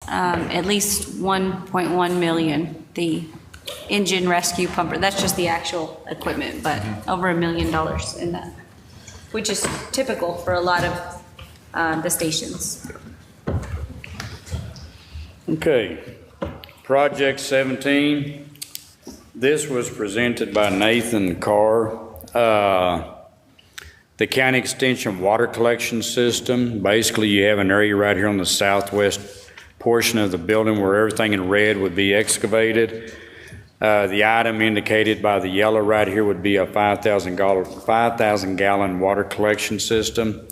at least 1.1 million. The engine rescue pumper, that's just the actual equipment, but over $1 million in that, which is typical for a lot of the stations. Okay, project 17. This was presented by Nathan Carr. The county extension water collection system. Basically, you have an area right here on the southwest portion of the building where everything in red would be excavated. The item indicated by the yellow right here would be a 5,000 gallon water collection system.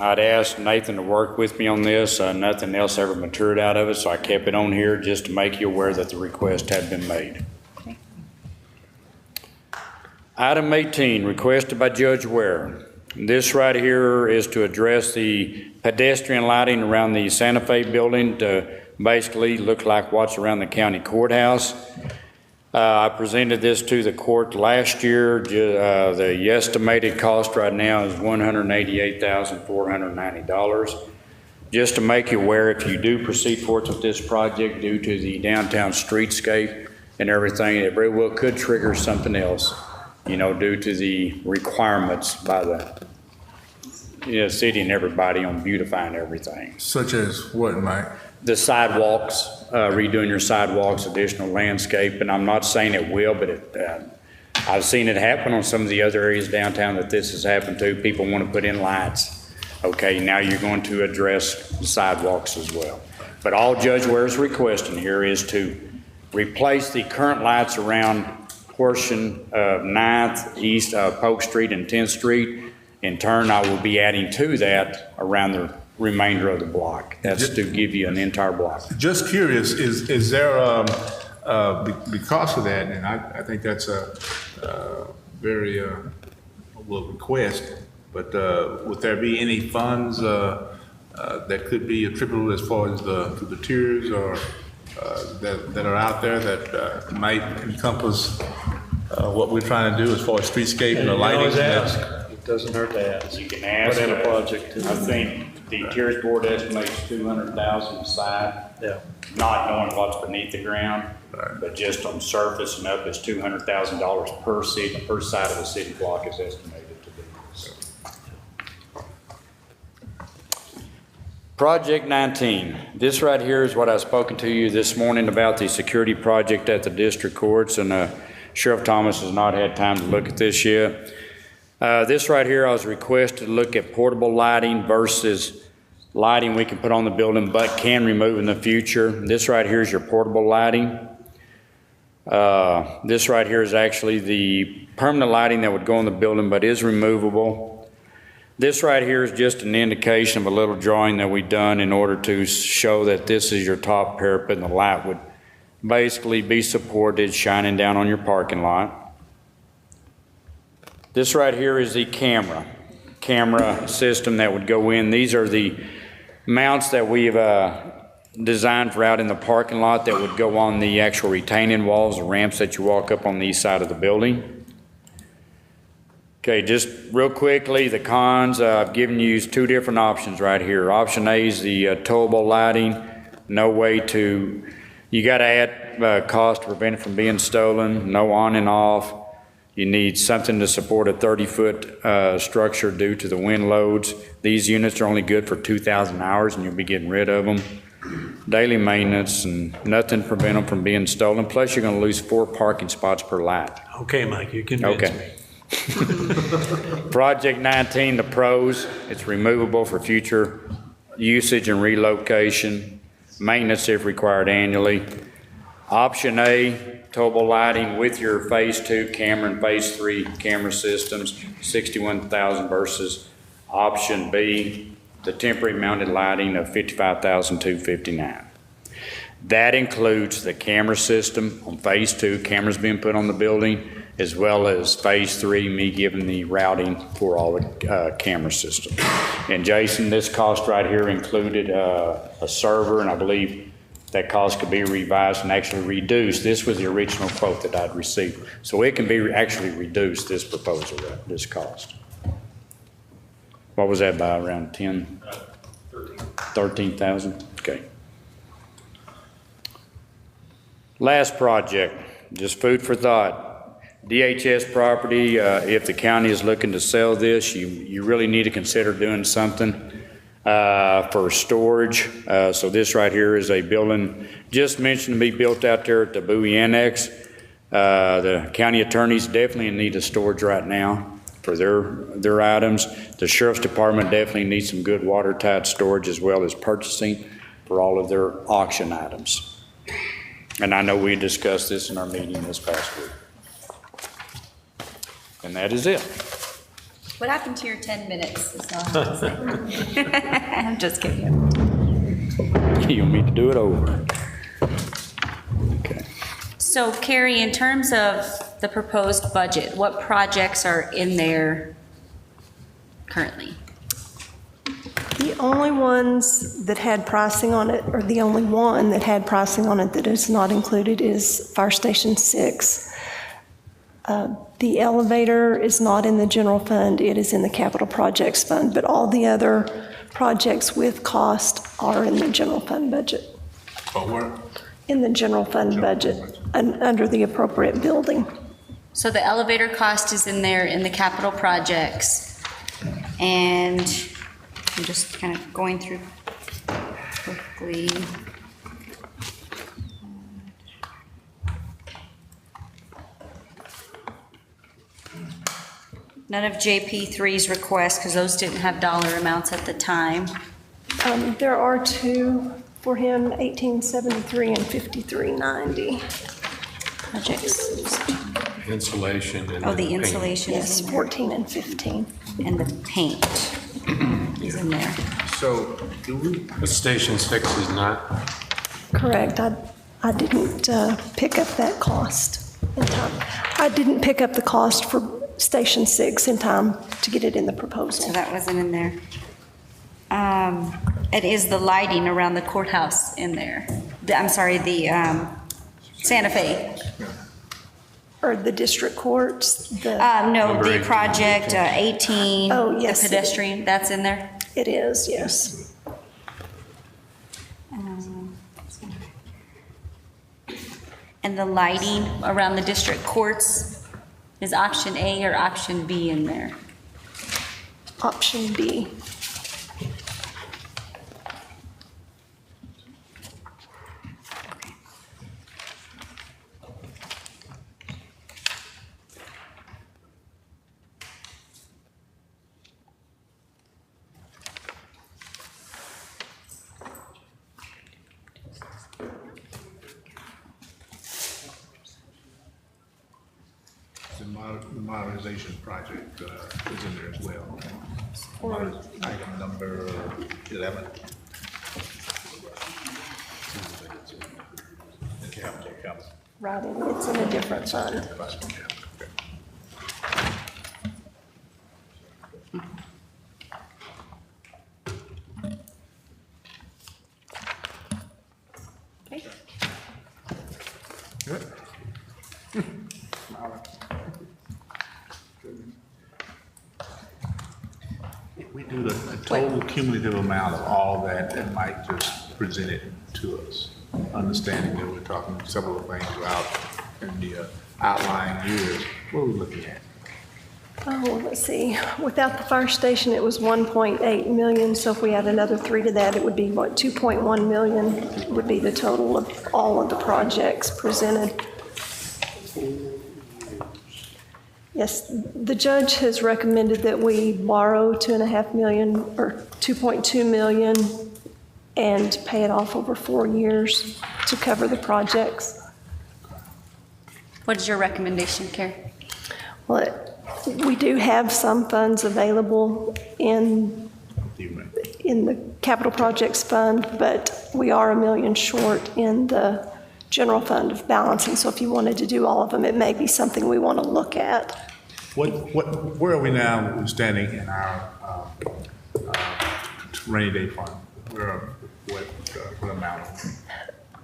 I'd asked Nathan to work with me on this. Nothing else ever matured out of it, so I kept it on here just to make you aware that the request had been made. Okay. Item 18, requested by Judge Ware. This right here is to address the pedestrian lighting around the Santa Fe building to basically look like what's around the county courthouse. I presented this to the court last year. The estimated cost right now is $188,490. Just to make you aware, if you do proceed forward with this project due to the downtown streetscape and everything, it very well could trigger something else, you know, due to the requirements by the city and everybody on beautifying everything. Such as what, Mike? The sidewalks, redoing your sidewalks, additional landscape, and I'm not saying it will, but I've seen it happen on some of the other areas downtown that this has happened to. People want to put in lights. Okay, now you're going to address the sidewalks as well. But all Judge Ware is requesting here is to replace the current lights around portion of 9th, East Polk Street and 10th Street. In turn, I will be adding to that around the remainder of the block. That's to give you an entire block. Just curious, is there, because of that, and I think that's a very, well, request, but would there be any funds that could be attributable as far as the tiers or that are out there that might encompass what we're trying to do as far as streetscape and the lighting? It doesn't hurt to ask. You can ask. Put in a project. I think the tiers board estimates 200,000 aside. Yeah. Not knowing what's beneath the ground, Right. but just on surface and up is $200,000 per side of the city block is estimated to be. Project 19. This right here is what I've spoken to you this morning about the security project at the district courts, and Sheriff Thomas has not had time to look at this yet. This right here, I was requested to look at portable lighting versus lighting we can put on the building but can remove in the future. This right here is your portable lighting. This right here is actually the permanent lighting that would go on the building but is removable. This right here is just an indication of a little drawing that we've done in order to show that this is your top parapet and the light would basically be supported shining down on your parking lot. This right here is the camera system that would go in. These are the mounts that we've designed for out in the parking lot that would go on the actual retaining walls, the ramps that you walk up on the east side of the building. Okay, just real quickly, the cons, I've given you two different options right here. Option A is the towable lighting. No way to, you got to add cost to prevent it from being stolen, no on and off. You need something to support a 30-foot structure due to the wind loads. These units are only good for 2,000 hours and you'll be getting rid of them. Daily maintenance and nothing to prevent them from being stolen. Plus you're going to lose 4 parking spots per light. Okay, Mike, you convinced me. Project 19, the pros. It's removable for future usage and relocation. Maintenance if required annually. Option A, towable lighting with your phase 2 camera and phase 3 camera systems, $61,000 versus option B, the temporary mounted lighting of $55,259. That includes the camera system on phase 2, cameras being put on the building, as well as phase 3, me giving the routing for all the camera systems. And Jason, this cost right here included a server, and I believe that cost could be revised and actually reduced. This was the original quote that I'd received. So it can be actually reduced, this proposal, this cost. What was that by, around 10? 13. 13,000, okay. Last project, just food for thought. DHS property, if the county is looking to sell this, you really need to consider doing something for storage. So this right here is a building just mentioned to be built out there at the Bowie Annex. The county attorneys definitely need a storage right now for their items. The sheriff's department definitely needs some good watertight storage as well as purchasing for all of their auction items. And I know we discussed this in our meeting this past week. And that is it. What happened to your 10 minutes? Is all I have to say. I'm just kidding. You'll need to do it over. Okay. So Carrie, in terms of the proposed budget, what projects are in there currently? The only ones that had pricing on it, or the only one that had pricing on it that is not included, is Fire Station 6. The elevator is not in the general fund, it is in the capital projects fund, but all the other projects with cost are in the general fund budget. But where? In the general fund budget, under the appropriate building. So the elevator cost is in there in the capital projects. And I'm just kind of going through quickly. None of JP3's requests, because those didn't have dollar amounts at the time. There are two for him, 1873 and 5390. Projects. Insulation and. Oh, the paint. insulation is Yes, in there. 14 and 15. And the paint is in there. So do we, But Station 6 is not, Correct. I didn't pick up that cost in time. I didn't pick up the cost for Station 6 in time to get it in the proposal. So that wasn't in there. It is the lighting around the courthouse in there. I'm sorry, the Santa Fe. Or the district courts, the, No, Number the 18. project 18. Oh, yes. The pedestrian, that's in there. it is, yes. And the lighting around the district courts, is option A or option B in there? Option B. the modernization project is in there as well. Item number 11. Capital. Right, and it's in a different fund. Okay. Good. If we do the total cumulative amount of all that, that might just present it to us, understanding that we're talking several things out in the outlying years. What are we looking at? Oh, let's see, without the fire station, it was 1.8 million, so if we add another 3 to that, it would be, what, 2.1 million would be the total of all of the projects presented. Yes, the judge has recommended that we borrow 2.5 million, or 2.2 million, and pay it off over 4 years to cover the projects. What is your recommendation, Carrie? Well, we do have some funds available in the capital projects fund, but we are $1 million short in the general fund of balancing. So if you wanted to do all of them, it may be something we want to look at. Where are we now standing in our rainy day fund? What amount?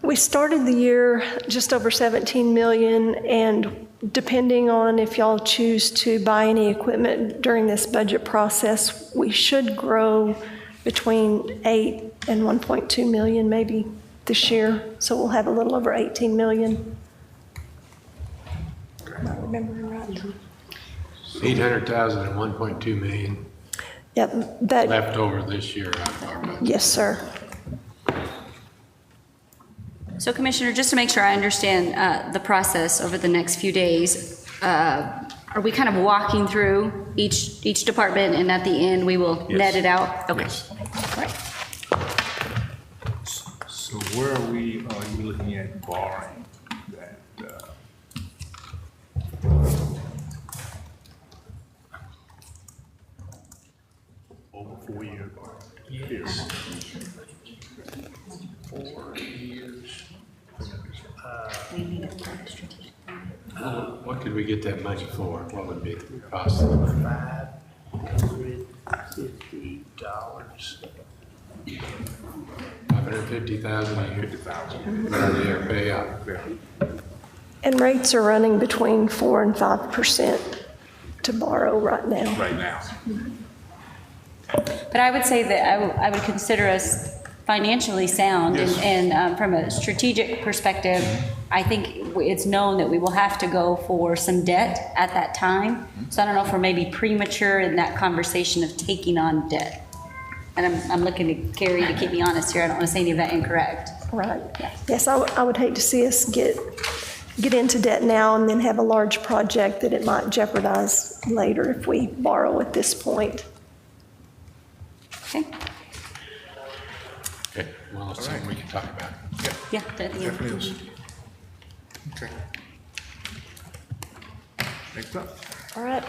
We started the year just over 17 million, and depending on if y'all choose to buy any equipment during this budget process, we should grow between 8 and 1.2 million maybe this year. So we'll have a little over 18 million. Am I remembering right? 800,000 and 1.2 million Yep, that, left over this year out of our budget. yes, sir. So Commissioner, just to make sure I understand the process over the next few days, are we kind of walking through each department and at the end we will net it out? Okay. Yes. Right. So where are you looking at borrowing that? Over 4 years. Yes. 4 years. What could we get that money for? What would be the cost? $550. $550,000 a year. By the year payout. And rates are running between 4 and 5% to borrow right now. Right now. But I would say that I would consider us financially sound Yes. and from a strategic perspective, I think it's known that we will have to go for some debt at that time. So I don't know if we're maybe premature in that conversation of taking on debt. And I'm looking to Carrie to keep me honest here. I don't want to say any of that incorrect. Right. Yeah. Yes, I would hate to see us get into debt now and then have a large project that it might jeopardize later if we borrow at this point. Okay? Okay, well, that's something we can talk about. Yeah. I think- Definitely is. Okay. Next up. All right.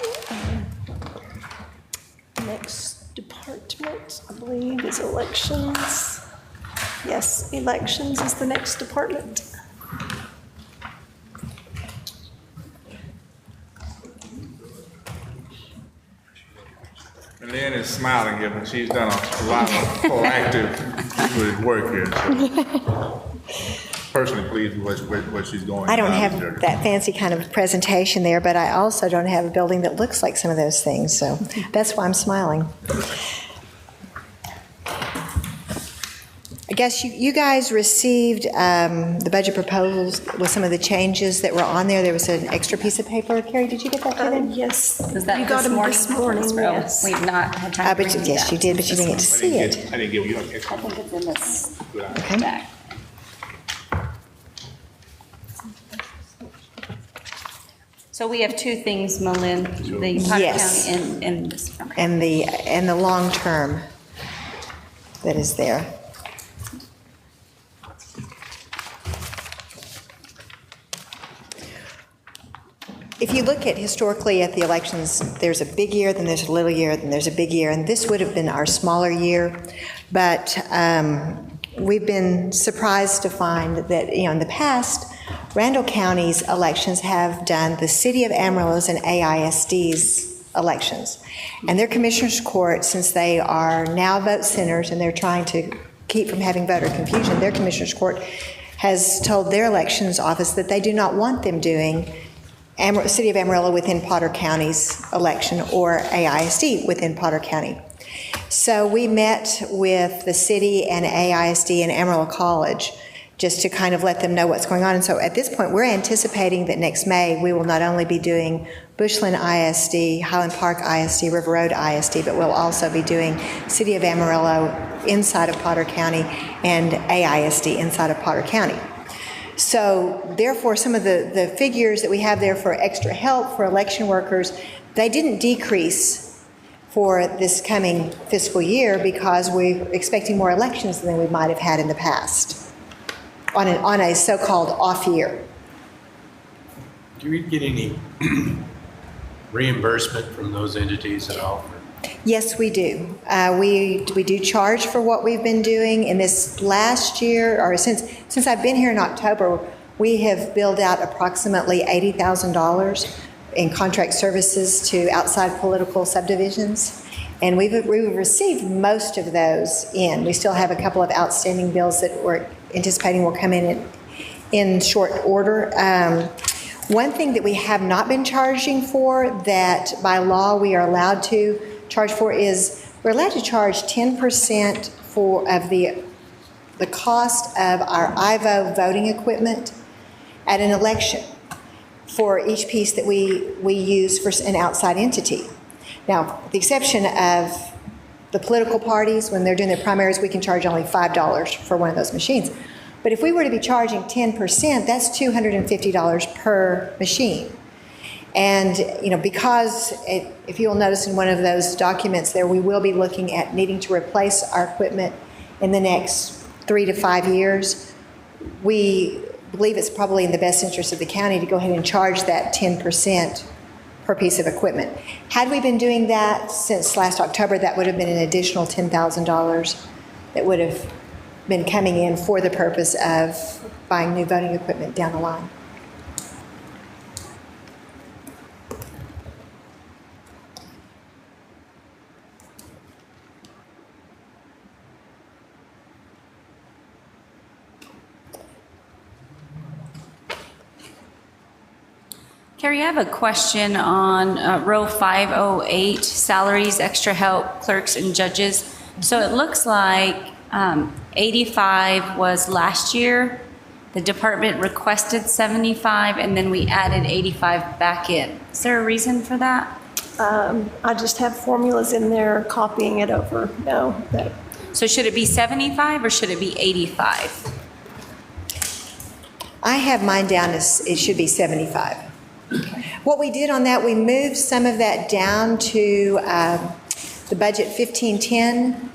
Next department, I believe, is elections. Yes, elections is the next department. And Lynn is smiling here, but she's done a lot of proactive work here. So personally pleased with what she's going. I don't about have here. that fancy kind of presentation there, but I also don't have a building that looks like some of those things, so that's why I'm smiling. I guess you guys received the budget proposals with some of the changes that were on there. There was an extra piece of paper. Carrie, did you get that to them? Yes. Was that You got this them morning? this morning, Oh, yes. We've not had time to But review yes, that. you did, but you didn't get to see it. I didn't give you an extra. I think it's in this Okay. back. So we have two things, Malin, the Potter Yes. County and this. Okay. And the long term that is there. If you look at historically at the elections, there's a big year, then there's a little year, then there's a big year, and this would have been our smaller year. But we've been surprised to find that, in the past, Randall County's elections have done the City of Amarillo's and AISD's elections. And their commissioners' court, since they are now vote centers and they're trying to keep from having voter confusion, their commissioners' court has told their elections office that they do not want them doing City of Amarillo within Potter County's election or AISD within Potter County. So we met with the city and AISD and Amarillo College just to kind of let them know what's going on. And so at this point, we're anticipating that next May, we will not only be doing Bushland ISD, Highland Park ISD, River Road ISD, but we'll also be doing City of Amarillo inside of Potter County and AISD inside of Potter County. So therefore, some of the figures that we have there for extra help for election workers, they didn't decrease for this coming fiscal year because we're expecting more elections than we might have had in the past on a so-called off year. Do we get any reimbursement from those entities at all? Yes, we do. We do charge for what we've been doing. In this last year, or since I've been here in October, we have billed out approximately $80,000 in contract services to outside political subdivisions. And we've received most of those in. We still have a couple of outstanding bills that we're anticipating will come in short order. One thing that we have not been charging for that by law we are allowed to charge for is we're allowed to charge 10% of the cost of our IVO voting equipment at an election for each piece that we use for an outside entity. Now, with the exception of the political parties, when they're doing their primaries, we can charge only $5 for one of those machines. But if we were to be charging 10%, that's $250 per machine. And, because if you'll notice in one of those documents there, we will be looking at needing to replace our equipment in the next 3 to 5 years. We believe it's probably in the best interest of the county to go ahead and charge that 10% per piece of equipment. Had we been doing that since last October, that would have been an additional $10,000 that would have been coming in for the purpose of buying new voting equipment down the line. Carrie, I have a question on row 508, salaries, extra help, clerks and judges. So it looks like 85 was last year. The department requested 75, and then we added 85 back in. Is there a reason for that? I just have formulas in there copying it over. No, that. So should it be 75 or should it be 85? I have mine down as it should be 75. What we did on that, we moved some of that down to the budget 1510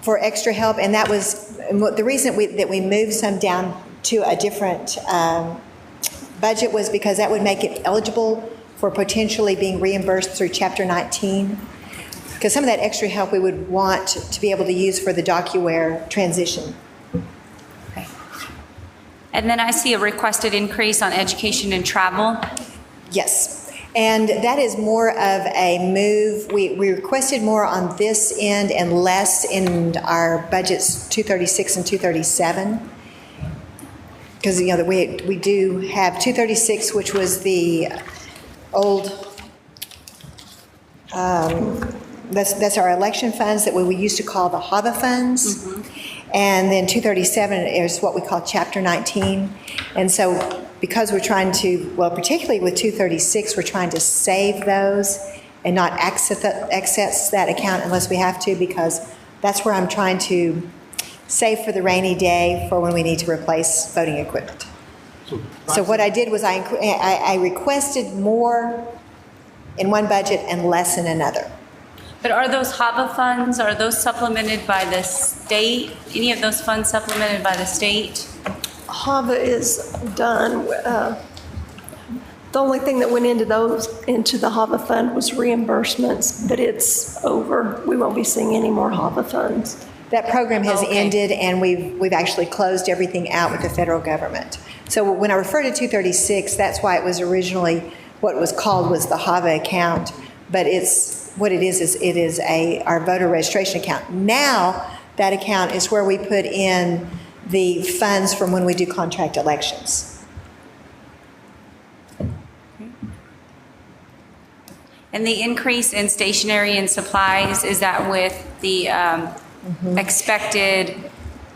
for extra help, and that was the reason that we moved some down to a different budget was because that would make it eligible for potentially being reimbursed through Chapter 19. Because some of that extra help we would want to be able to use for the DocuWare transition. Okay. And then I see a requested increase on education and travel. Yes, and that is more of a move. We requested more on this end and less in our budgets 236 and 237. Because, we do have 236, which was the old, that's our election funds that we used to call the HAVA funds. And then 237 is what we call Chapter 19. And so because we're trying to, particularly with 236, we're trying to save those and not access that account unless we have to, because that's where I'm trying to save for the rainy day for when we need to replace voting equipment. So what I did was I requested more in one budget and less in another. But are those HAVA funds, are those supplemented by the state? Any of those funds supplemented by the state? HAVA is done. The only thing that went into the HAVA fund was reimbursements, but it's over. We won't be seeing any more HAVA funds. That program has ended, and we've actually closed everything out with the federal government. So when I refer to 236, that's why it was originally what was called was the HAVA account, but what it is our voter registration account. Now that account is where we put in the funds from when we do contract elections. And the increase in stationery and supplies, is that with the expected?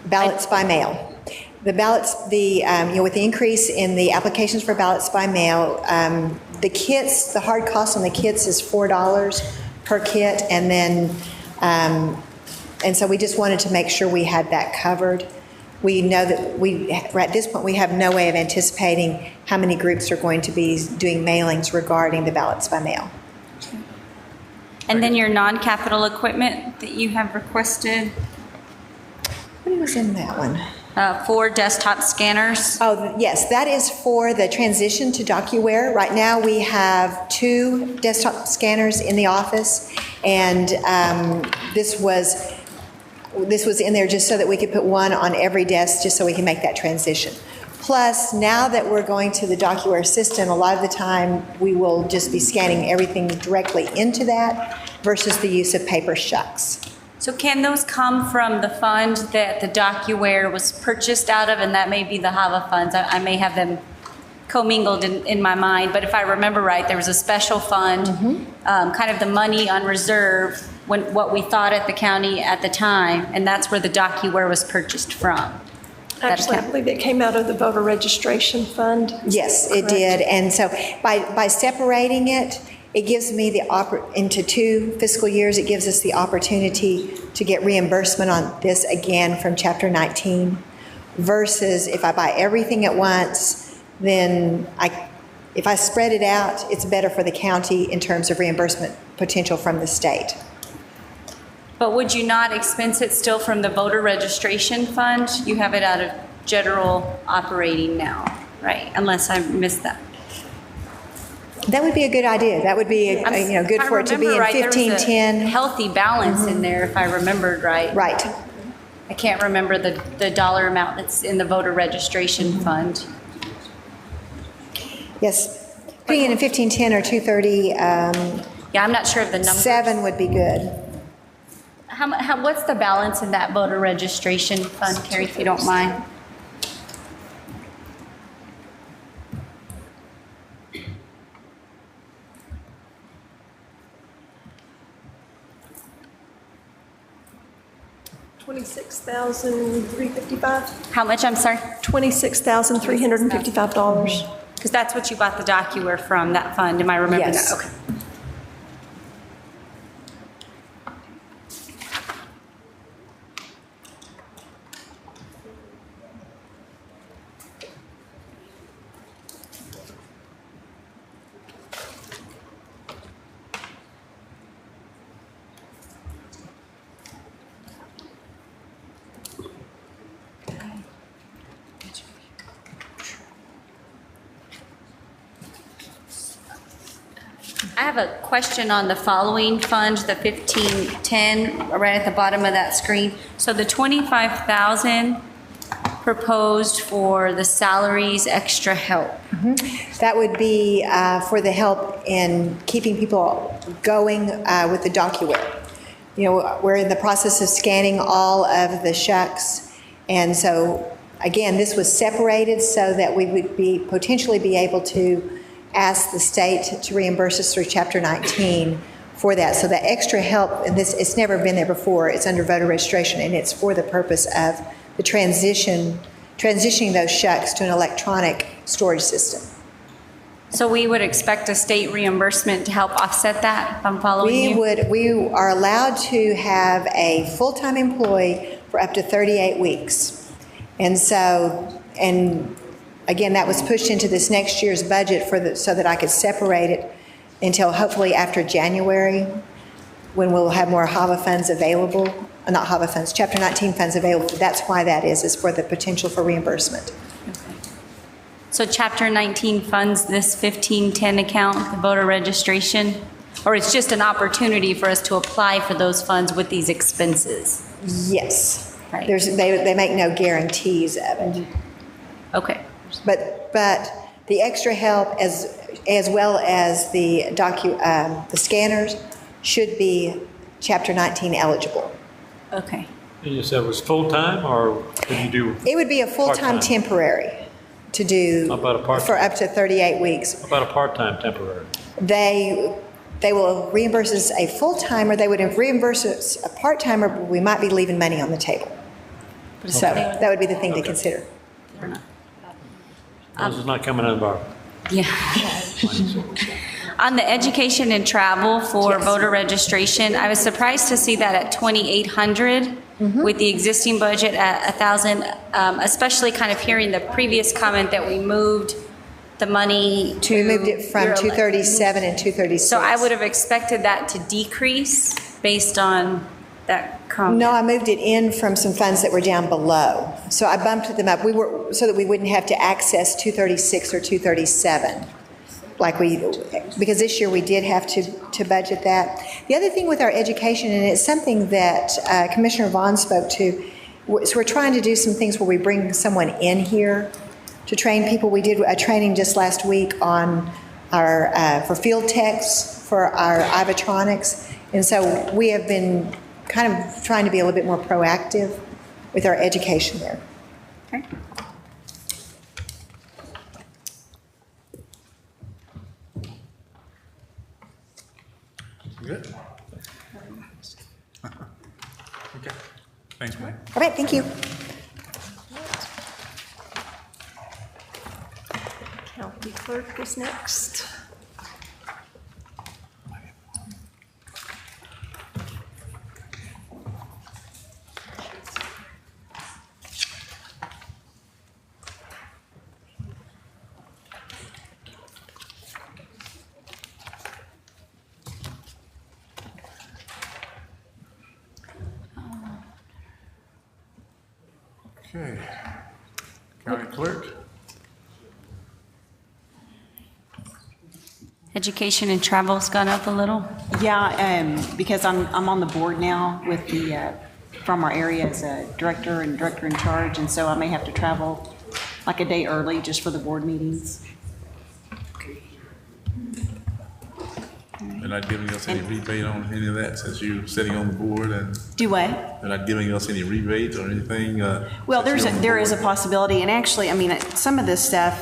Ballots by mail. The ballots, with the increase in the applications for ballots by mail, the kits, the hard cost on the kits is $4 per kit, and then, and so we just wanted to make sure we had that covered. We know that at this point, we have no way of anticipating how many groups are going to be doing mailings regarding the ballots by mail. And then your non-capital equipment that you have requested? What was in that one? 4 desktop scanners. Oh, yes, that is for the transition to DocuWare. Right now, we have 2 desktop scanners in the office, and this was in there just so that we could put one on every desk, just so we can make that transition. Plus, now that we're going to the DocuWare system, a lot of the time we will just be scanning everything directly into that versus the use of paper shucks. So can those come from the fund that the DocuWare was purchased out of, and that may be the HAVA funds? I may have them commingled in my mind, but if I remember right, there was a special fund, kind of the money on reserve, what we thought at the county at the time, and that's where the DocuWare was purchased from. Actually, I believe it came out of the voter registration fund. Yes, it Correct. did. And so by separating it, it gives me into 2 fiscal years, it gives us the opportunity to get reimbursement on this again from Chapter 19, versus if I buy everything at once, then if I spread it out, it's better for the county in terms of reimbursement potential from the state. But would you not expense it still from the voter registration fund? You have it out of general operating now, right? Unless I missed that. That would be a good idea. That would be, good for it to be in 1510. Healthy balance in there, if I remembered right. Right. I can't remember the dollar amount that's in the voter registration fund. Yes. Putting it in 1510 or 230, Yeah, I'm not sure of the number. 7 would be good. What's the balance in that voter registration fund, Carrie, if you don't mind? $26,355. How much, I'm sorry? $26,355. Because that's what you bought the DocuWare from, that fund, am I remembering Yes. that? Okay. I have a question on the following fund, the 1510, right at the bottom of that screen. So the 25,000 proposed for the salaries, extra help. That would be for the help in keeping people going with the DocuWare. We're in the process of scanning all of the shucks, and so, again, this was separated so that we would potentially be able to ask the state to reimburse us through Chapter 19 for that. So the extra help, and it's never been there before, it's under voter registration, and it's for the purpose of the transitioning those shucks to an electronic storage system. So we would expect a state reimbursement to help offset that, if I'm following you? We are allowed to have a full-time employee for up to 38 weeks. And so, again, that was pushed into this next year's budget so that I could separate it until hopefully after January, when we'll have more HAVA funds available. Not HAVA funds, Chapter 19 funds available. That's why that is for the potential for reimbursement. So Chapter 19 funds this 1510 account, the voter registration? Or it's just an opportunity for us to apply for those funds with these expenses? Yes. Right. They make no guarantees of it. Okay. But the extra help as well as the scanners should be Chapter 19 eligible. Okay. And you said it was full-time, or could you do, It would be a full-time Part-time. temporary to do How about a part-time? for up to 38 weeks. how about a part-time temporary? They will reimburse us a full-timer, they would reimburse us a part-timer, but we might be leaving money on the table. So that would be the thing to consider. This is not coming out of our, Yeah. On the education and travel for Yes. voter registration, I was surprised to see that at 2,800 with the existing budget at 1,000, especially kind of hearing the previous comment that we moved the money to. We moved it from your 237 and 236. So I would have expected that to decrease based on that comment. No, I moved it in from some funds that were down below. So I bumped them up. So that we wouldn't have to access 236 or 237. Because this year we did have to budget that. The other thing with our education, and it's something that Commissioner Vaughn spoke to, is we're trying to do some things where we bring someone in here to train people. We did a training just last week on for field techs for our Ivatronics. And so we have been kind of trying to be a little bit more proactive with our education there. Okay. Good. Okay, thanks, Mike. All right, thank you. County clerk is next. Okay. County clerk? Education and travel's gone up a little. Yeah, because I'm on the board now with the, from our area as a director and director in charge, and so I may have to travel like a day early just for the board meetings. They're not giving us any rebate on any of that since you're sitting on the board, and Do what? they're not giving us any rebate or anything? Well, since you're on the there is a board? possibility, and actually, I mean, some of this stuff,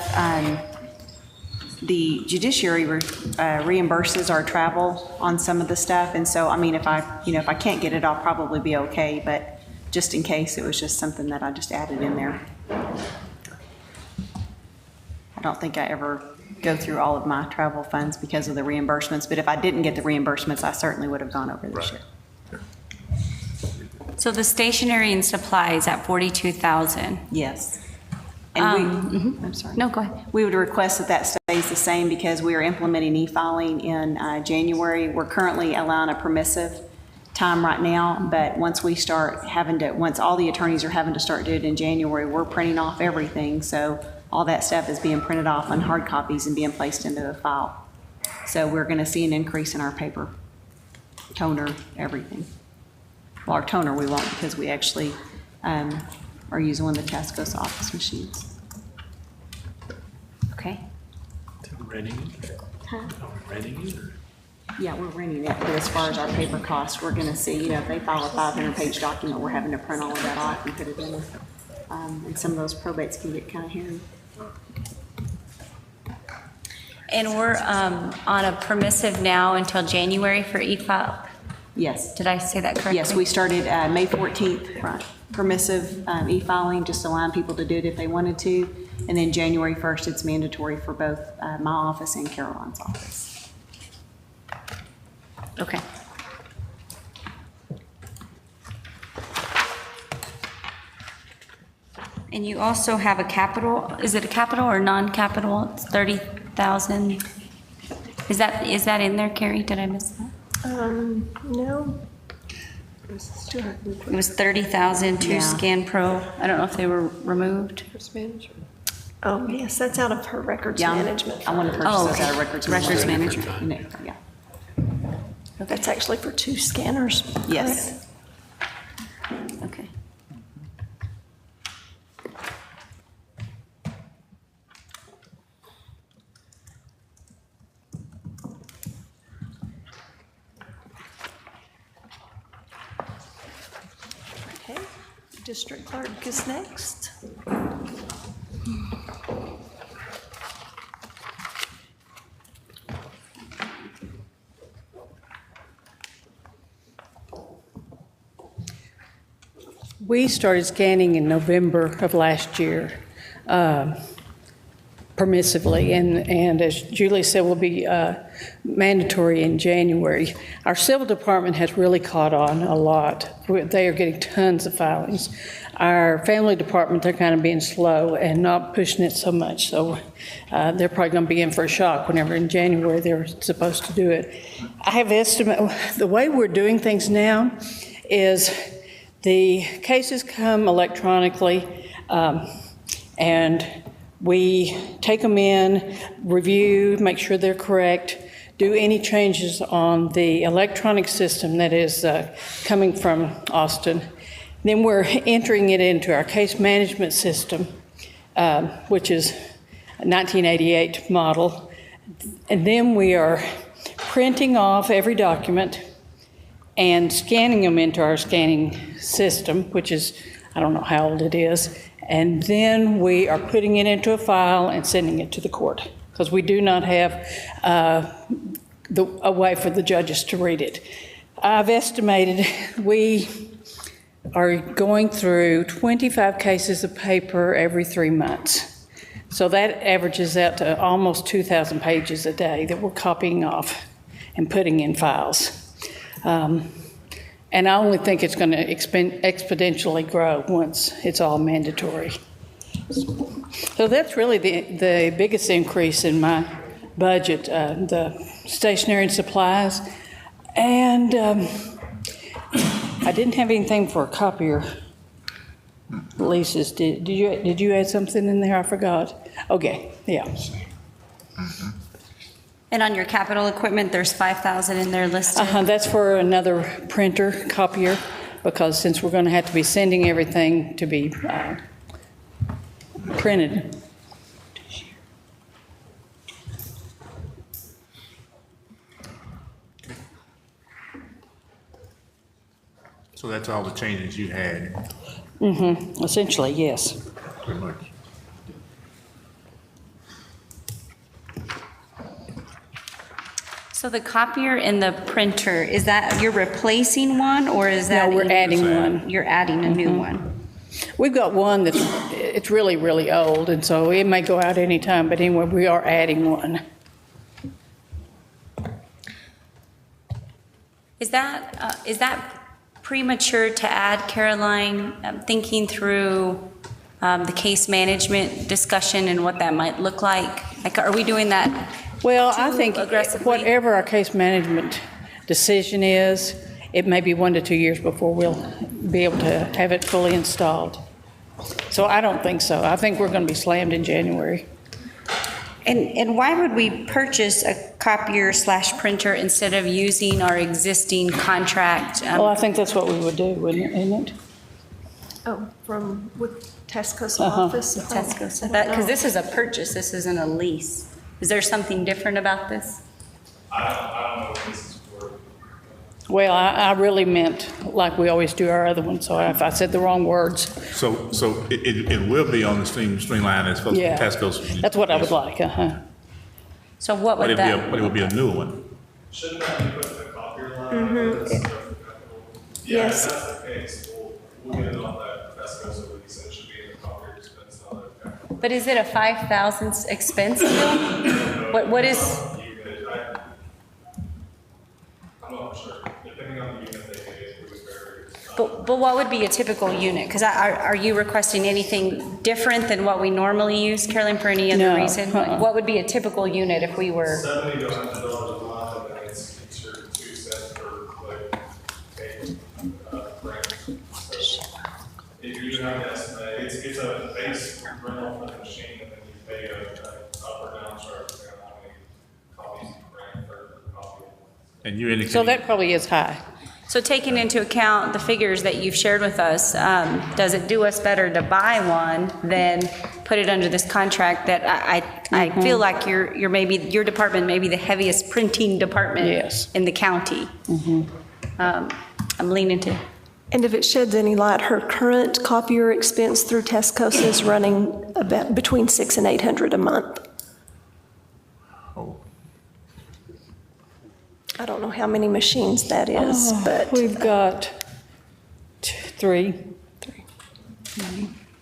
the judiciary reimburses our travel on some of the stuff, and so, I mean, if I can't get it, I'll probably be okay, but just in case, it was just something that I just added in there. I don't think I ever go through all of my travel funds because of the reimbursements, but if I didn't get the reimbursements, I certainly would have gone over this year. So the stationery and supplies at 42,000. Yes. And I'm sorry. No, go ahead. We would request that that stays the same because we are implementing e-filing in January. We're currently allowing a permissive time right now, but once we start once all the attorneys are having to start doing it in January, we're printing off everything. So all that stuff is being printed off on hard copies and being placed into a file. So we're going to see an increase in our paper, toner, everything. Well, our toner we won't because we actually are using one of the Tasco's office machines. Okay. Renting it? Are we renting it? Yeah, we're renting it, but as far as our paper costs, we're going to see, if they file a 500-page document, we're having to print all of that off and put it in. And some of those probates can get kind of hairy. And we're on a permissive now until January for e-file. Yes. Did I say that correctly? Yes, we started May 14th, right, permissive e-filing, just allowing people to do it if they wanted to. And then January 1st, it's mandatory for both my office and Caroline's office. Okay. And you also have a capital, is it a capital or non-capital? It's 30,000. Is that in there, Carrie? Did I miss that? No. It was 30,000 to Yeah. Scan Pro. I don't know if they were removed. Oh, yes, that's out of her records Yeah, management. I want to fund. purchase Oh, those okay. out of records. Records management. Yeah. That's actually for 2 scanners. Yes. Okay. Okay, district clerk is next. We started scanning in November of last year, permissively, and as Julie said, will be mandatory in January. Our civil department has really caught on a lot. They are getting tons of filings. Our family department, they're kind of being slow and not pushing it so much, so they're probably going to be in for a shock whenever in January they're supposed to do it. I have estimate, the way we're doing things now is the cases come electronically, and we take them in, review, make sure they're correct, do any changes on the electronic system that is coming from Austin. Then we're entering it into our case management system, which is a 1988 model. And then we are printing off every document and scanning them into our scanning system, which is, I don't know how old it is. And then we are putting it into a file and sending it to the court, because we do not have a way for the judges to read it. I've estimated we are going through 25 cases of paper every 3 months. So that averages out to almost 2,000 pages a day that we're copying off and putting in files. And I only think it's going to exponentially grow once it's all mandatory. So that's really the biggest increase in my budget, the stationery and supplies. And I didn't have anything for a copier leases. Did you add something in there? I forgot. Okay, yeah. And on your capital equipment, there's 5,000 in there listed? That's for another printer, copier, because since we're going to have to be sending everything to be printed. So that's all the changes you had, Essentially, yes. pretty much. So the copier and the printer, is that, you're replacing one, or is that? No, we're adding one. You're adding a new one? We've got one it's really, really old, and so it may go out any time, but anyway, we are adding one. Is that premature to add, Caroline? Thinking through the case management discussion and what that might look like? Like, are we doing that? Well, I think aggressively? whatever our case management decision is, it may be 1 to 2 years before we'll be able to have it fully installed. So I don't think so. I think we're going to be slammed in January. And why would we purchase a copier/printer instead of using our existing contract? Well, I think that's what we would do, wouldn't it? Oh, with Tesco's Uh-huh. office? Tesco said that, because this is a purchase, this isn't a lease. Is there something different about this? I don't know what this is for. Well, I really meant like we always do our other ones, so if I said the wrong words, So it will be on the streamline as opposed to yeah. Tesco's. That's what I would like, So what But would that? it will be a new one. Shouldn't that be put in the copier line? Yeah, if Yes. that's the case, we'll get it on that Fiscal, so we said it should be in the copier expense, not the capital. But is it a 5,000 expense still? What is? I'm not sure, depending on the unit they get, it was very. But what would be a typical unit? Because are you requesting anything different than what we normally use, Carolyn, for any other No, reason? Like, what would be a typical unit if we were? $70 to $100 a month, and then it's your 2 cents per click, print. So if you have to estimate, it's a base rental for the machine, and then you pay a up or down charge depending on how many copies you print per copy. And you indicated. So that probably is high. So taking into account the figures that you've shared with us, does it do us better to buy one than put it under this contract that I feel like your department may be the heaviest printing department Yes. in the county? I'm leaning to. And if it sheds any light, her current copier expense through Tesco's is running about between $600 and $800 a month. Oh. I don't know how many machines that is, but We've got three.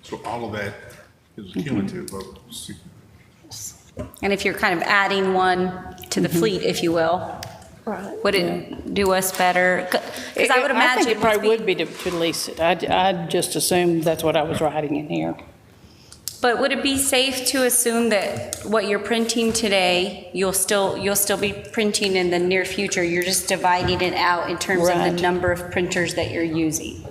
So all of that is cumulative of. And if you're kind of adding one to the fleet, if you will, right. would it do us better? Because I would imagine. I think it probably would be to lease it. I just assumed that's what I was writing in here. But would it be safe to assume that what you're printing today, you'll still be printing in the near future? You're just dividing it out in terms of Right. the number of printers that you're using?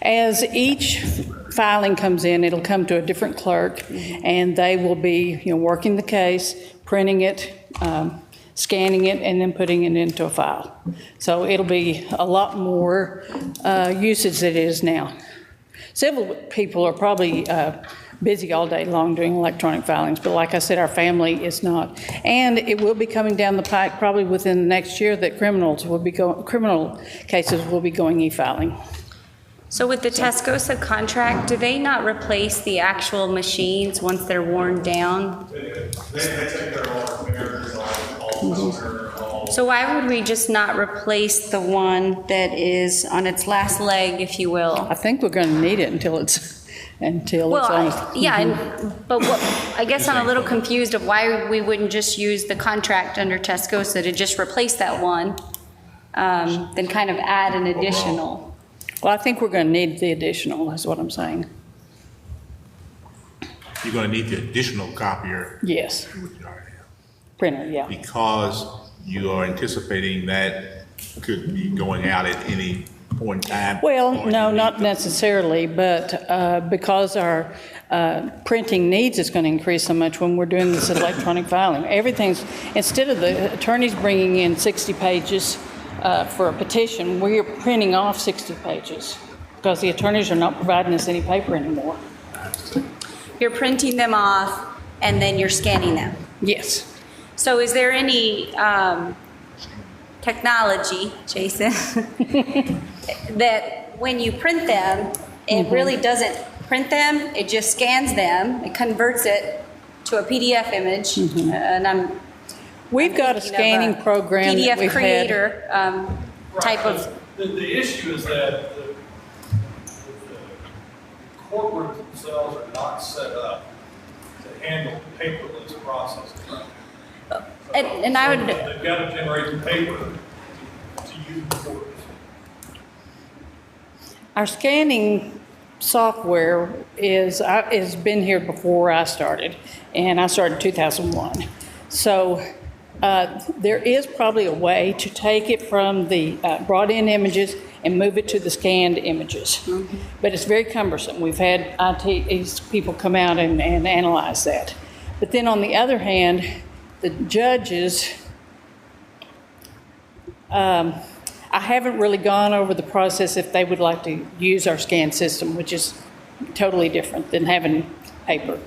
As each filing comes in, it'll come to a different clerk, and they will be, working the case, printing it, scanning it, and then putting it into a file. So it'll be a lot more usage than it is now. Civil people are probably busy all day long doing electronic filings, but like I said, our family is not. And it will be coming down the pike probably within the next year that criminal cases will be going e-filing. So with the Tascosa contract, do they not replace the actual machines once they're worn down? They take care of all repairs, all software, all. So why would we just not replace the one that is on its last leg, if you will? I think we're going to need it until it's on. But what, I guess I'm a little confused of why we wouldn't just use the contract under Tascosa to just replace that one, then kind of add an additional. Well, I think we're going to need the additional, is what I'm saying. You're gonna need the additional copier. Yes, Which you already have. printer, yeah. Because you are anticipating that could be going out at any point in time? Well, Or no, you not need necessarily, but because our printing needs is going to increase so much when we're doing this electronic filing. Everything's, instead of the attorneys bringing in 60 pages for a petition, we're printing off 60 pages because the attorneys are not providing us any paper anymore. You're printing them off and then you're scanning them. Yes. So is there any technology, Jason, that when you print them, it really doesn't print them, it just scans them, it converts it to a PDF image, and We've got a thinking of scanning program that PDF we've creator type Right, of, the issue is that the corporates themselves are not set up to handle paperless processing right now. and I would, They've got to generate the paper to use the courts. Our scanning software has been here before I started, and I started in 2001. So there is probably a way to take it from the brought-in images and move it to the scanned images. But it's very cumbersome. We've had IT people come out and analyze that. But then on the other hand, the judges, I haven't really gone over the process if they would like to use our scan system, which is totally different than having paper.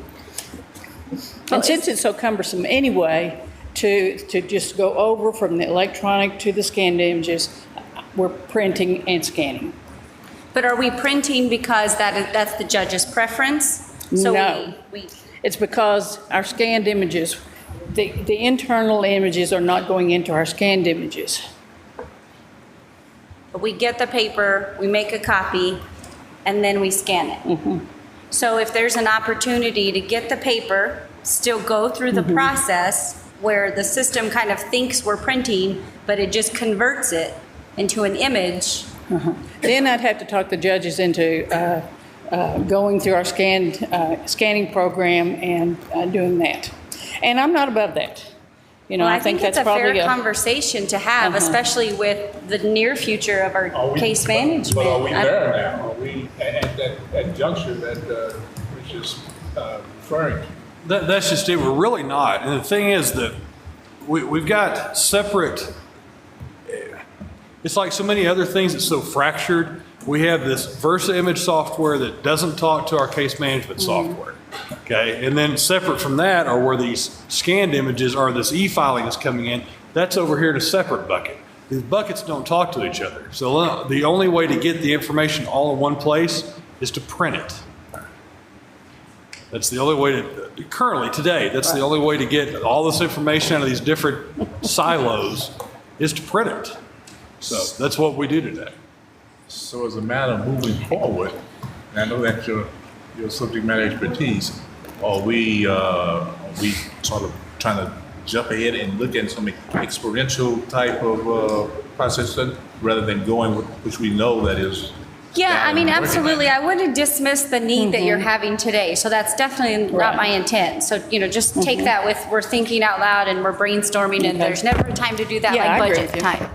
And since it's so cumbersome anyway, to just go over from the electronic to the scanned images, we're printing and scanning. but are we printing because that's the judge's preference? So No. we It's because our scanned images, the internal images are not going into our scanned images. we get the paper, we make a copy, and then we scan it. So if there's an opportunity to get the paper, still go through the process where the system kind of thinks we're printing, but it just converts it into an image. Then I'd have to talk the judges into going through our scanning program and doing that. And I'm not above that. You know, Well, I think that's it's a probably fair conversation to have, especially with the near future of our case management. But are we I- there now? Are we at that juncture that which is referring to? That's just it. We're really not. And the thing is that we've got separate. It's like so many other things that's so fractured. We have this Versa image software that doesn't talk to our case management software. Okay, and then separate from that are where these scanned images or this e-filing is coming in. That's over here in a separate bucket. These buckets don't talk to each other. So the only way to get the information all in one place is to print it. That's the only way to, currently, today, that's the only way to get all this information out of these different silos is to print it. So that's what we do today. So as a matter of moving forward, and I know that's your subject matter expertise, are we sort of trying to jump ahead and look at some experiential type of process rather than going with, which we know that is. Yeah, I mean, working absolutely. at? I wouldn't dismiss the need that you're having today. So that's definitely not my intent. So, just take that with, we're thinking out loud and we're brainstorming and there's never a time to do that Yeah, I like agree budget with you. time.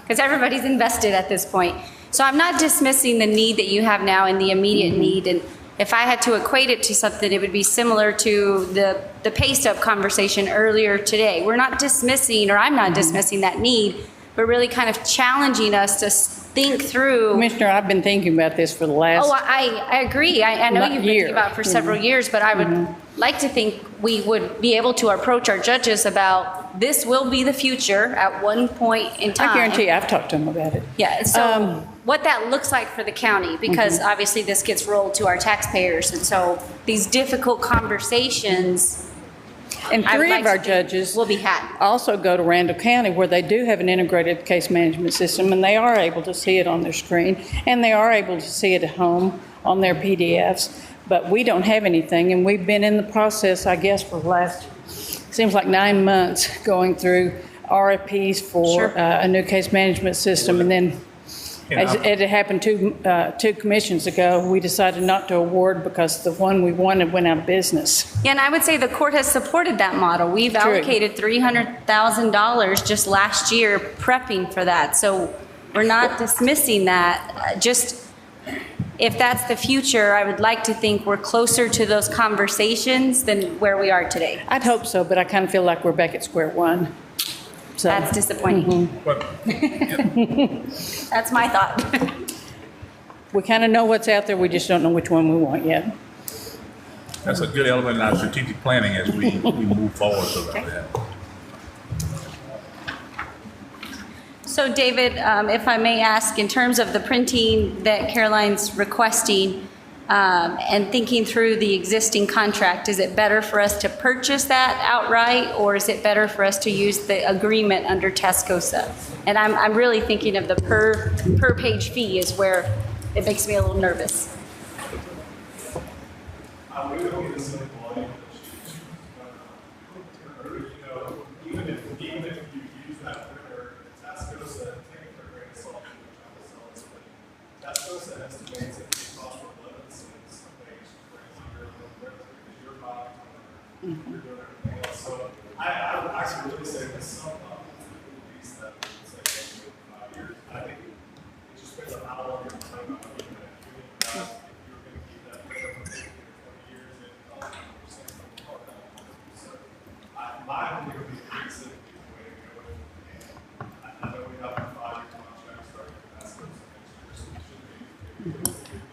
Because everybody's invested at this point. So I'm not dismissing the need that you have now and the immediate need. And if I had to equate it to something, it would be similar to the pay stub conversation earlier today. We're not dismissing, or I'm not dismissing that need, but really kind of challenging us to think through. Commissioner, I've been thinking about this for the last. Oh, I agree. I know you've been year. thinking about it for several years, but I would like to think we would be able to approach our judges about this will be the future at one point in time. I guarantee you, I've talked to them about it. Yeah, so what that looks like for the county, because obviously this gets rolled to our taxpayers. And so these difficult conversations, And I would 3 like of our to think judges will be had. also go to Randall County, where they do have an integrated case management system, and they are able to see it on their screen, and they are able to see it at home on their PDFs. But we don't have anything, and we've been in the process, I guess, for the last, seems like 9 months, going through RFPs for Sure. a new case management system, and then as it happened two commissions ago, we decided not to award because the one we wanted went out of business. Yeah, and I would say the court has supported that model. We've True. allocated $300,000 just last year prepping for that. So we're not dismissing that. Just if that's the future, I would like to think we're closer to those conversations than where we are today. I'd hope so, but I kind of feel like we're back at square one. So, That's disappointing. But That's my thought. we kind of know what's out there, we just don't know which one we want yet. that's a good element in our strategic planning as we move forward about that. So David, if I may ask, in terms of the printing that Caroline's requesting, and thinking through the existing contract, is it better for us to purchase that outright, or is it better for us to use the agreement under Tascosa? And I'm really thinking of the per page fee is where it makes me a little nervous. Even if you use that printer, Tascosa technically installed Tascosa estimates that the cost of 11 cents a page for because you're buying, you're doing everything else. So I would actually really say that some piece that would say 5 years. I think it just depends on how long you're planning on keeping that. If you're going to keep that printer for 15 or 20 years, it costs 100%. So my opinion would be pretty simple way to go with it. And I know we have a 5-year contract starting with Tascosa next year, so we should be able to deal.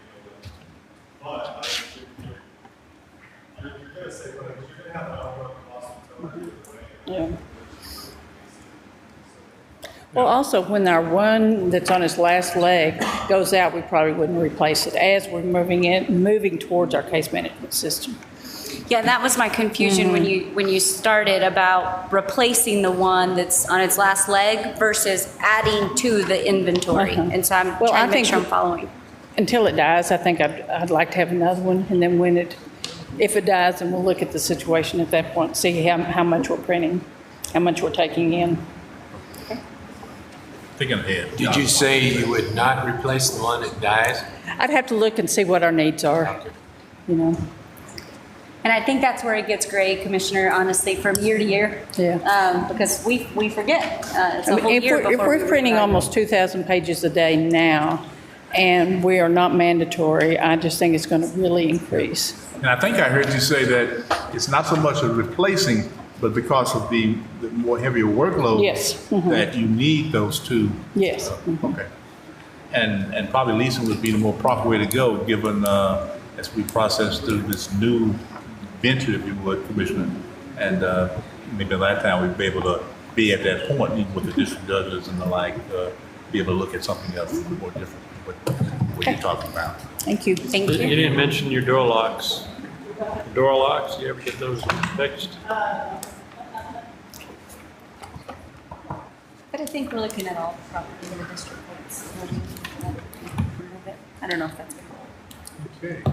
But I think you're going to say, well, you're going to have an ongoing cost until either way. Yeah. Well, also, when our one that's on its last leg goes out, we probably wouldn't replace it as we're moving towards our case management system. Yeah, that was my confusion when you started about replacing the one that's on its last leg versus adding to the inventory. And so I'm Well, trying I to make think sure I'm following. Until it dies, I think I'd like to have another one, and then if it dies, then we'll look at the situation at that point, see how much we're printing, how much we're taking in. Thinking ahead. Did you say you would not replace the one that dies? I'd have to look and see what our needs are, you know. And I think that's where it gets gray, Commissioner, honestly, from year to year. Yeah. Because we forget. It's I a mean, whole year if before we're we printing reevaluate. almost 2,000 pages a day now, and we are not mandatory, I just think it's going to really increase. And I think I heard you say that it's not so much of replacing, but because of the more heavier workload. Yes. That you need those two. Yes. Okay. And probably leasing would be the more proper way to go, given, as we process through this new venture, if you would, Commissioner. And maybe that time we'd be able to be at that point, even with the district judges and the like, be able to look at something else more different, what you're talking about. Thank you. Thank You you. didn't mention your door locks. Door locks, you ever get those fixed? But I think we're looking at all the property in the district courts. I don't know if that's good. Okay.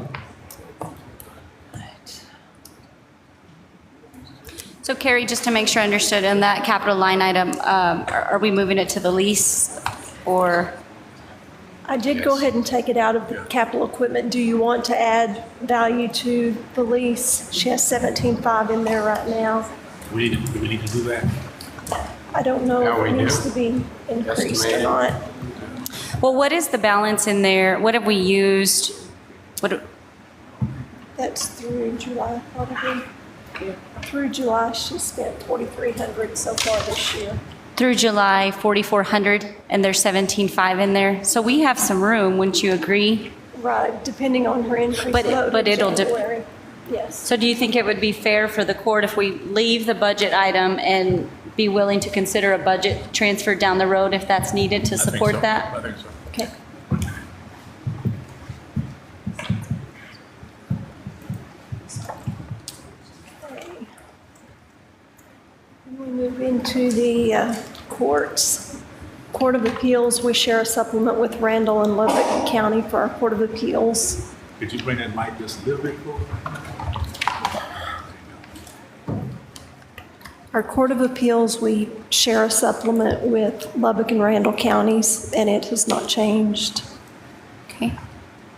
So Carrie, just to make sure I understood, in that capital line item, are we moving it to the lease or? I did go ahead and take it out of the capital equipment. Do you want to add value to the lease? She has 17.5 in there right now. Do we need to do that? I don't know Yeah, if we it needs do. to be increased or Estimated. not. Well, what is the balance in there? What have we used? That's through July, probably. Through July, she spent 4,300 so far this year. Through July, 4,400, and there's 17.5 in there. So we have some room, wouldn't you agree? Right, depending on her increased But load in it'll January. Yes. So do you think it would be fair for the court if we leave the budget item and be willing to consider a budget transfer down the road if that's needed to I think support so. that? I think so. Okay. Moving to the courts, Court of Appeals, we share a supplement with Randall and Lubbock County for our Court of Appeals. Could you bring that mic just a little bit forward? Our Court of Appeals, we share a supplement with Lubbock and Randall counties, and it has not changed. Okay.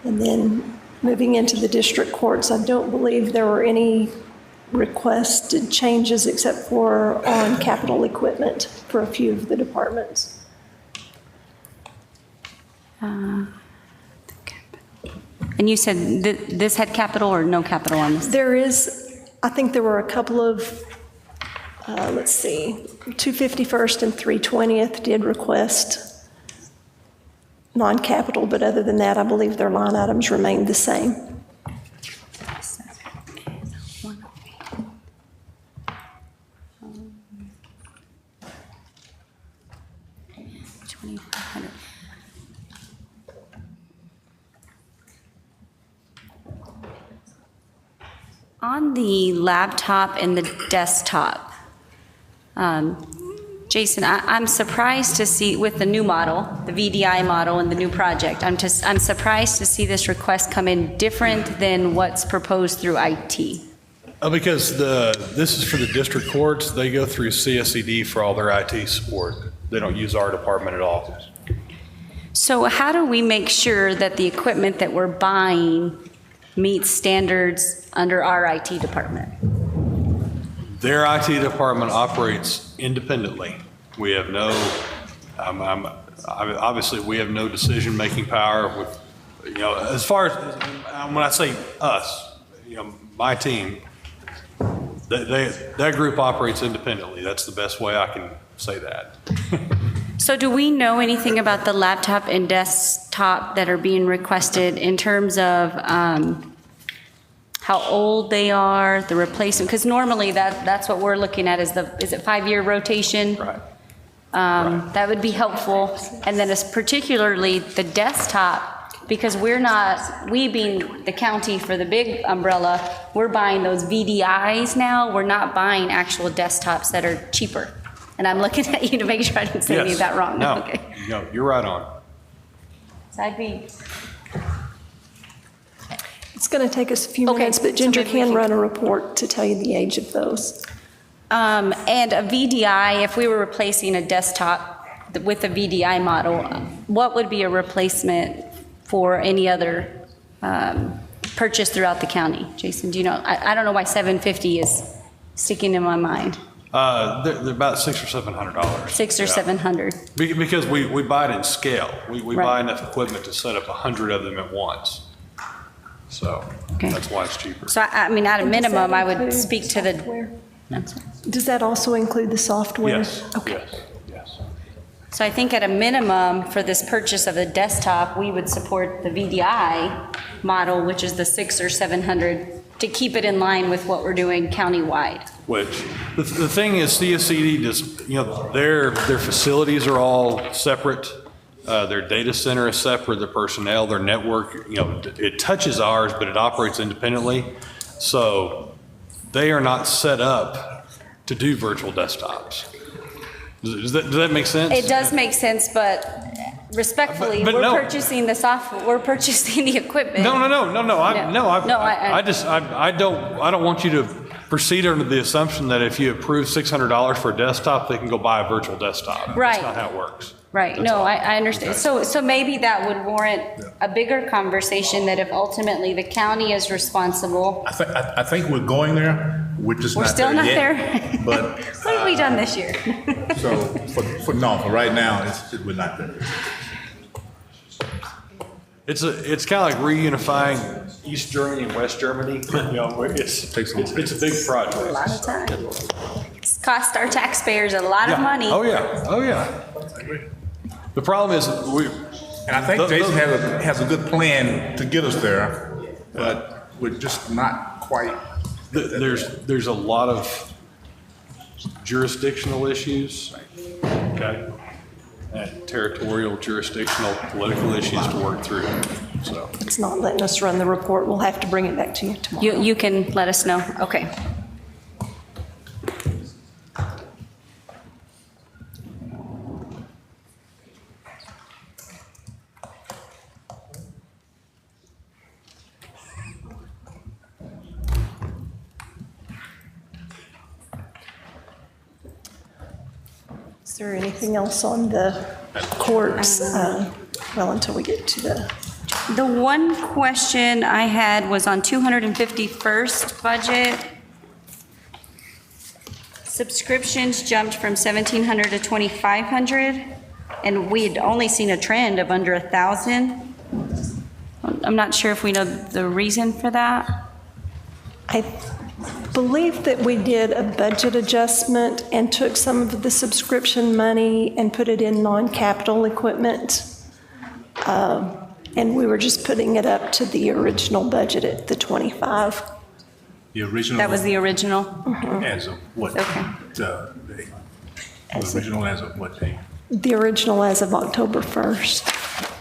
And then moving into the district courts, I don't believe there were any requested changes except for on capital equipment for a few of the departments. And you said this had capital or no capital on this? There is, I think there were a couple of, let's see, 251st and 320th did request non-capital, but other than that, I believe their line items remained the same. On the laptop and the desktop, Jason, I'm surprised to see with the new model, the VDI model and the new project, I'm surprised to see this request come in different than what's proposed through IT. Because this is for the district courts, they go through CSED for all their IT support. They don't use our department at all. So how do we make sure that the equipment that we're buying meets standards under our IT department? Their IT department operates independently. We have no, obviously, we have no decision-making power with, as far as, when I say us, my team, that group operates independently. That's the best way I can say that. So do we know anything about the laptop and desktop that are being requested in terms of how old they are, the replacement? Because normally that's what we're looking at is it 5-year rotation? Right. That would be helpful. And then it's particularly the desktop, because we being the county for the big umbrella, we're buying those VDIs now. We're not buying actual desktops that are cheaper. And I'm looking at you to make sure I didn't say any of that wrong. No, Okay. no, you're right on. So I'd be, It's going to take us a few Okay, minutes, but so Ginger maybe we can can- run a report to tell you the age of those. and a VDI, if we were replacing a desktop with a VDI model, what would be a replacement for any other purchase throughout the county? Jason, do you know? I don't know why 750 is sticking in my mind. They're about $600 or $700. $600 or $700. Because we buy it in scale. We Right. buy enough equipment to set up 100 of them at once. So Okay. that's why it's cheaper. So at a And does that minimum, I would include speak to the. software? I'm sorry. Does that also include the software? Yes, Okay. yes. So I think at a minimum, for this purchase of a desktop, we would support the VDI model, which is the $600 or $700, to keep it in line with what we're doing countywide. Which, the thing is, CSED just, their facilities are all separate. Their data center is separate, their personnel, their network, it touches ours, but it operates independently. So they are not set up to do virtual desktops. Does that make sense? It does make sense, but respectfully, But we're no. purchasing the software, we're purchasing the equipment. No. I- I don't want you to proceed under the assumption that if you approve $600 for a desktop, they can go buy a virtual desktop. Right. That's not how it works. Right, That's no, all. I understand. So maybe that would warrant a bigger conversation, that if ultimately the county is responsible. I think we're going there. We're just We're not still there not yet. there? But What have we done this year? so for right now, we're not there. It's kind of like reunifying East Germany and West Germany. It's a big project. A lot of time. It's cost our taxpayers a lot of Yeah. money. Oh, yeah. The problem is, And I think Jason has a good plan to get us there, but we're just not quite. there's a lot of jurisdictional issues, okay? And territorial, jurisdictional, political issues to work through, so. It's not letting us run the report. We'll have to bring it back to you tomorrow. You can let us know, okay. there anything else on the courts? Well, until we get to The one question I had was on 251st budget. Subscriptions jumped from 1,700 to 2,500, and we'd only seen a trend of under 1,000. I'm not sure if we know the reason for that. I believe that we did a budget adjustment and took some of the subscription money and put it in non-capital equipment. And we were just putting it up to the original budget at the 25. The original. That was the original? As of what? Okay. The original as of what date? The original as of October 1st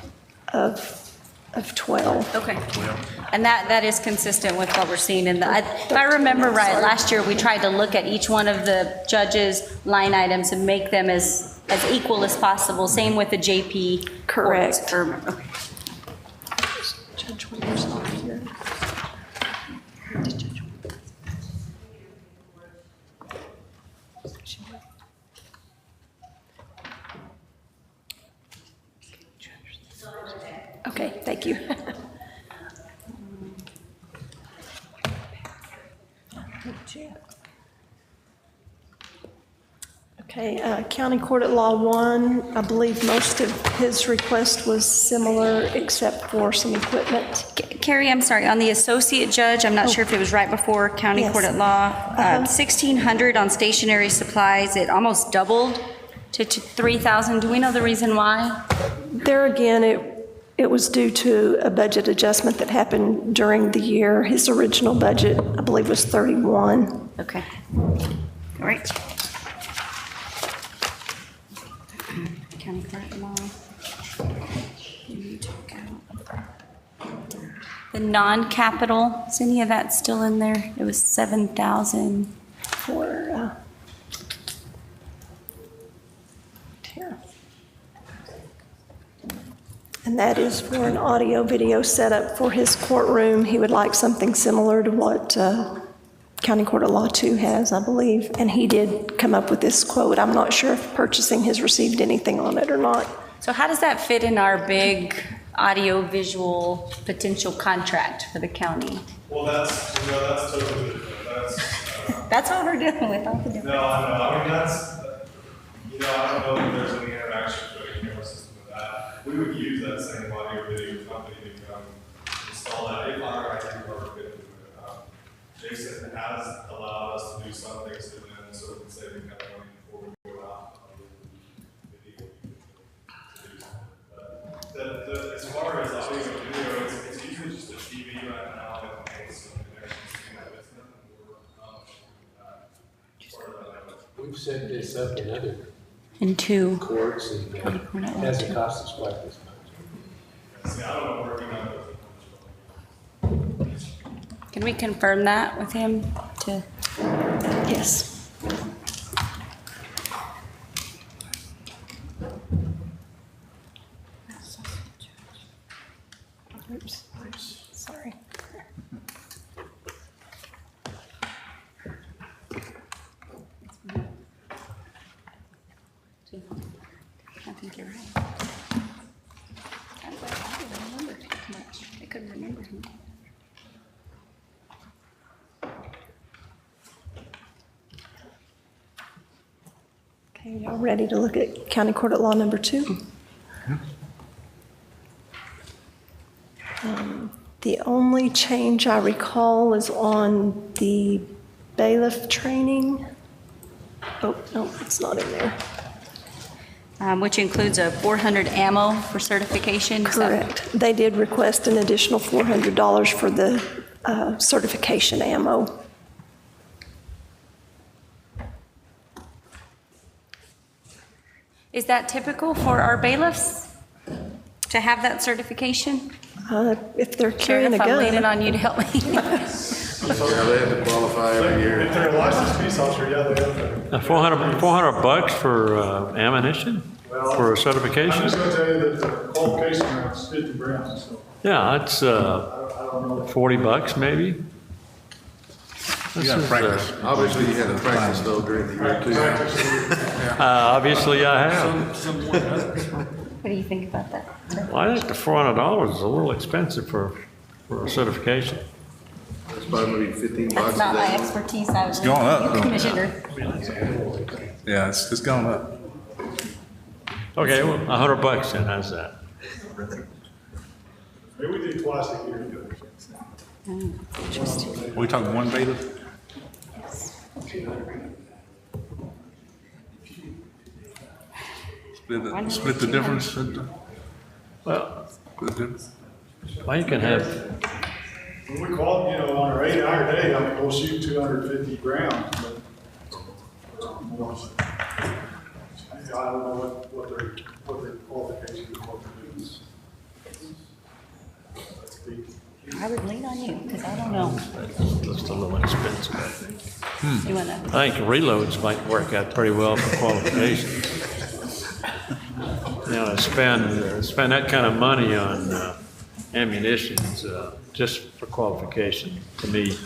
of 12. Okay. And that is consistent with what we're seeing in the, if I remember right, last year we tried to look at each one of the judges' line items and make them as equal as possible. Same with the JP. Correct. courts. Okay. Judge Williams not here. Okay, thank you. Okay, County Court at Law 1, I believe most of his request was similar except for some equipment. Carrie, I'm sorry, on the associate judge, I'm not sure if it was right before county Yes. court at law, 1,600 on stationary supplies, it almost doubled to 3,000. Do we know the reason why? There again, it was due to a budget adjustment that happened during the year. His original budget, I believe, was 31. Okay. All right. County court at law. The non-capital, is any of that still in there? It was 7,000. For, here. And that is for an audio-video setup for his courtroom. He would like something similar to what County Court of Law 2 has, I believe. And he did come up with this quote. I'm not sure if purchasing has received anything on it or not. So how does that fit in our big audio-visual potential contract for the county? Well, that's totally different. That's what we're dealing with. No, I mean, I don't know if there's any interaction with a camera system with that. We would use that same audio video company to come install that if our IT department could do it. Jason has allowed us to do some things to them, so we can save them kind of money before we go out. As far as audio video, it's usually just a TV right now that has some connections to that. It's nothing more We've set this up in other In two. courts and it hasn't cost us quite this much. See, I don't know working on it. Can we confirm that with him to? Yes. Oops, sorry. I think you're right. I didn't remember much. I couldn't remember him. Okay, y'all ready to look at County Court at Law number 2? The only change I recall is on the bailiff training. Oh, no, it's not in there. Which includes a 400 ammo for certification. Is that- Correct. They did request an additional $400 for the certification ammo. Is that typical for our bailiffs to have that certification? If they're Sure, carrying a if I'm leaning gun. on you to help me. Yeah, they have to qualify every year. If they're a licensed peace officer, yeah, they have to. $400 for ammunition for a I'm certification? just gonna tell you that the qualification round is 50 rounds, so Yeah, that's I don't know. $40 maybe. You gotta practice. Obviously, you had to practice though during the year too. Obviously, I have. What do you think about that? Well, I think the $400 is a little expensive for a certification. It's probably maybe 15 That's bucks not my a day. expertise. I was going up, though. Commissioner. Yeah, it's going up. Okay, well, $100 then, how's that? Maybe we do twice a year. We talking one bailiff? Split the difference? Well, Split the difference? you can have, When we call, on our 8-hour day, I mean, we'll shoot 250 rounds, but more. I don't know what their qualifications are, what they're doing. That's big. I would lean on you, because I don't know. just a little expensive. You wanna? I think reloads might work out pretty well for qualifications. Spend that kind of money on ammunition just for qualification, to me,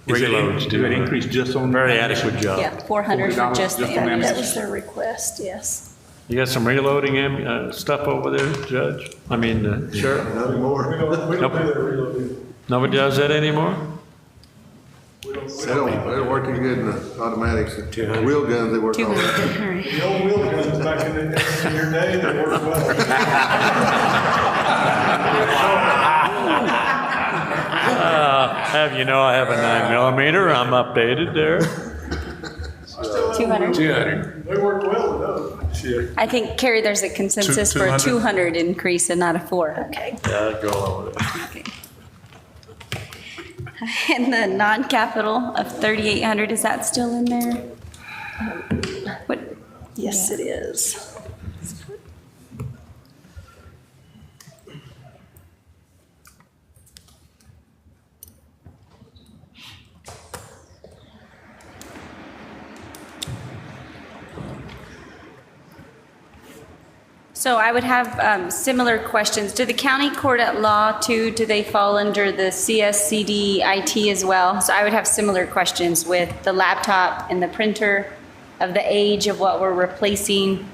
reloads do it increase just on? very adequate job. Yeah, 400 for just the just on ammunition. That was their request, yes. You got some reloading stuff over there, Judge? I mean, Sheriff? Not anymore. We don't do that reloading. Nobody does that anymore? They're working good in the automatics. The wheel guns, they work all right. The old wheel guns back in your day, they worked well. Have you know I have a 9mm, I'm updated there. 200? 200. They worked well with those. I think, Carrie, there's a consensus for a 200 increase and not a 4. Okay. Yeah, I'd go over there. Okay. And the non-capital of 3,800, is that still in there? What? Yes, it is. So I would have similar questions. Do the county court at law too, do they fall under the CSCD IT as well? So I would have similar questions with the laptop and the printer, of the age of what we're replacing.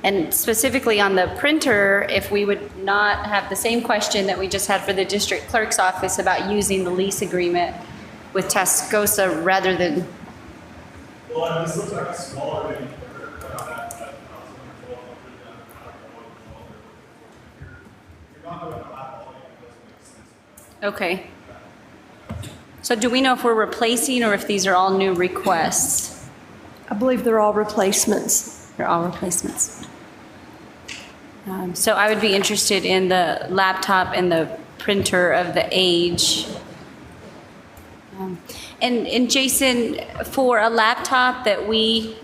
And specifically on the printer, if we would not have the same question that we just had for the district clerk's office about using the lease agreement with Tascosa rather than, Well, this looks like a smaller than. okay. So do we know if we're replacing or if these are all new requests? I believe they're all replacements. They're all replacements. So I would be interested in the laptop and the printer of the age. And Jason, for a laptop that we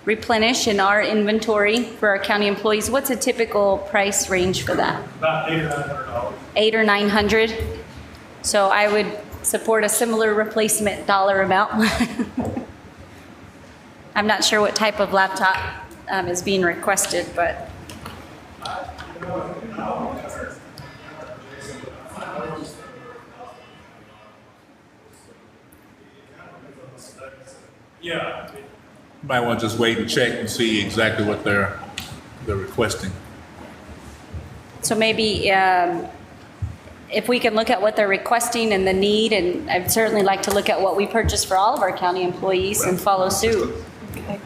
replenish in our inventory for our county employees, what's a typical price range for that? About $800 or $900. $800 or $900? So I would support a similar replacement dollar amount. I'm not sure what type of laptop is being requested, but. Yeah. Might want to just wait and check and see exactly what they're requesting. So maybe if we can look at what they're requesting and the need, and I'd certainly like to look at what we purchase for all of our county employees and follow suit. Okay.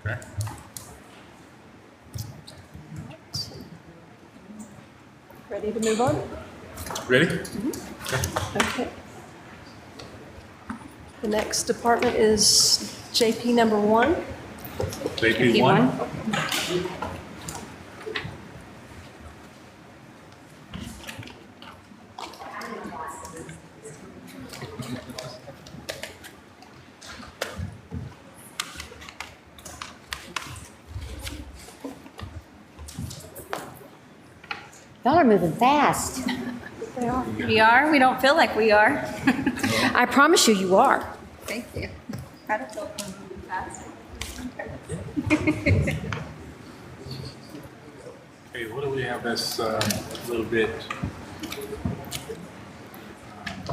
Okay. Ready to move on? Ready? Okay. The next department is JP number 1. JP one? Y'all are moving fast. We are? We don't feel like we are. I promise you, you are. Thank you. I don't feel fast. Okay, what do we have that's a little bit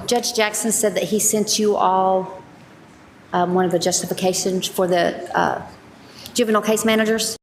Judge Jackson said that he sent you all one of the justifications for the juvenile case managers.